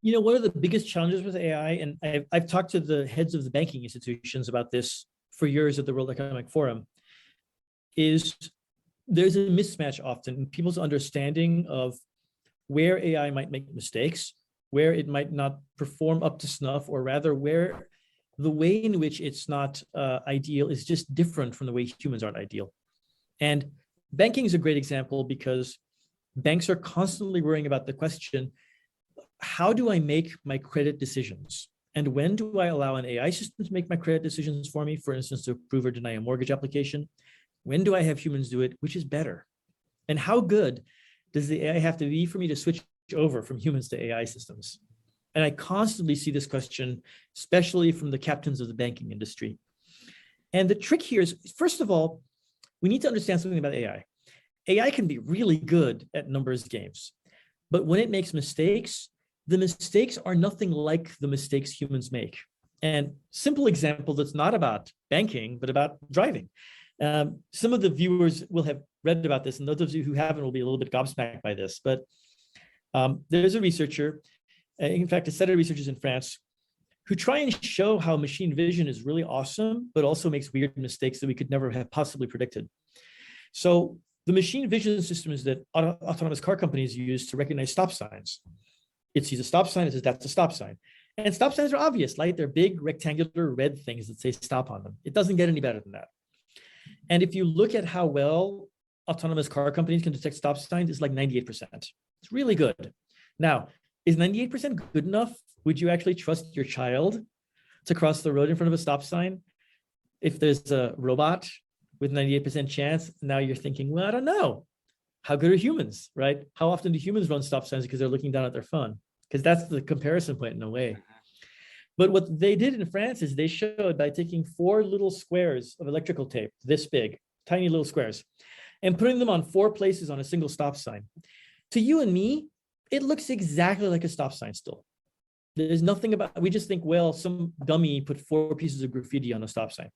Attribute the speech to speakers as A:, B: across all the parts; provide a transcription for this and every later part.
A: One of the biggest challenges with AI, and I've talked to the heads of the banking institutions about this for years at the World Economic Forum, is there's a mismatch often in people's understanding of where AI might make mistakes, where it might not perform up to snuff, or rather where the way in which it's not ideal is just different from the way humans aren't ideal. And banking is a great example because banks are constantly worrying about the question, how do I make my credit decisions? And when do I allow an AI system to make my credit decisions for me, for instance, to approve or deny a mortgage application? When do I have humans do it? Which is better? And how good does the AI have to be for me to switch over from humans to AI systems? And I constantly see this question, especially from the captains of the banking industry. And the trick here is, first of all, we need to understand something about AI. AI can be really good at numbers games, but when it makes mistakes, the mistakes are nothing like the mistakes humans make. And simple example that's not about banking, but about driving. Some of the viewers will have read about this, and those of you who haven't will be a little bit gobsmacked by this, but there's a researcher, in fact, a set of researchers in France, who try and show how machine vision is really awesome, but also makes weird mistakes that we could never have possibly predicted. So the machine vision systems that autonomous car companies use to recognize stop signs. It sees a stop sign, it says that's a stop sign. And stop signs are obvious, right? They're big rectangular red things that say stop on them. It doesn't get any better than that. And if you look at how well autonomous car companies can detect stop signs, it's like 98%. It's really good. Now, is 98% good enough? Would you actually trust your child to cross the road in front of a stop sign? If there's a robot with 98% chance, now you're thinking, well, I don't know. How good are humans, right? How often do humans run stop signs because they're looking down at their phone? Because that's the comparison point in a way. But what they did in France is they showed by taking 4 little squares of electrical tape, this big, tiny little squares, and putting them on 4 places on a single stop sign. To you and me, it looks exactly like a stop sign still. There's nothing about, we just think, well, some dummy put 4 pieces of graffiti on a stop sign.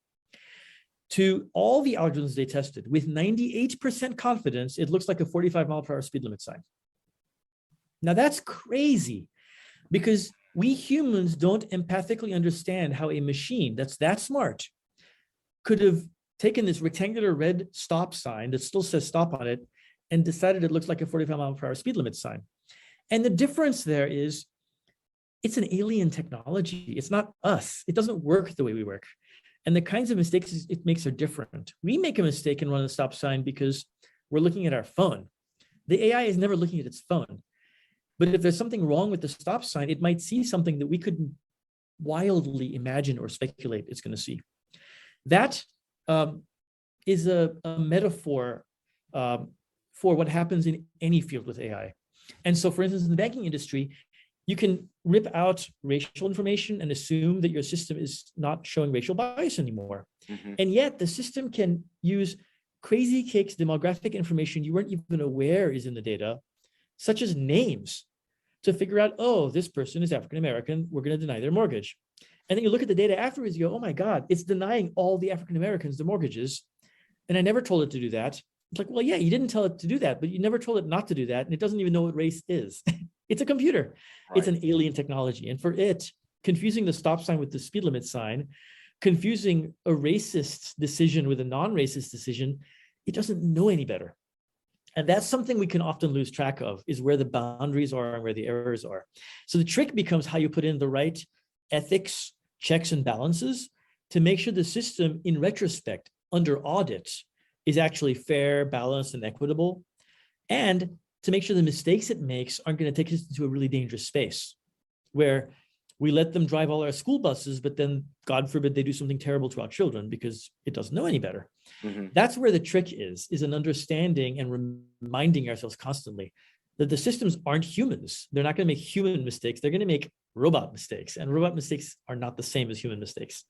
A: To all the algorithms they tested, with 98% confidence, it looks like a 45-mile-per-hour speed limit sign. Now that's crazy, because we humans don't empathically understand how a machine that's that smart could have taken this rectangular red stop sign that still says stop on it and decided it looks like a 45-mile-per-hour speed limit sign. And the difference there is it's an alien technology. It's not us. It doesn't work the way we work. And the kinds of mistakes it makes are different. We make a mistake and run a stop sign because we're looking at our phone. The AI is never looking at its phone. But if there's something wrong with the stop sign, it might see something that we couldn't wildly imagine or speculate it's going to see. That is a metaphor for what happens in any field with AI. And so, for instance, in the banking industry, you can rip out racial information and assume that your system is not showing racial bias anymore. And yet the system can use crazy cakes demographic information you weren't even aware is in the data, such as names, to figure out, oh, this person is African-American, we're going to deny their mortgage. And then you look at the data afterwards, you go, oh my God, it's denying all the African-Americans the mortgages. And I never told it to do that. It's like, well, yeah, you didn't tell it to do that, but you never told it not to do that. And it doesn't even know what race is. It's a computer. Right. It's an alien technology. And for it, confusing the stop sign with the speed limit sign, confusing a racist decision with a non-racist decision, it doesn't know any better. And that's something we can often lose track of, is where the boundaries are and where the errors are. So the trick becomes how you put in the right ethics, checks, and balances to make sure the system, in retrospect, under audit, is actually fair, balanced, and equitable. And to make sure the mistakes it makes aren't going to take us into a really dangerous space where we let them drive all our school buses, but then, God forbid, they do something terrible to our children because it doesn't know any better. That's where the trick is an understanding and reminding ourselves constantly that the systems aren't humans. They're not going to make human mistakes. They're going to make robot mistakes, and robot mistakes are not the same as human mistakes.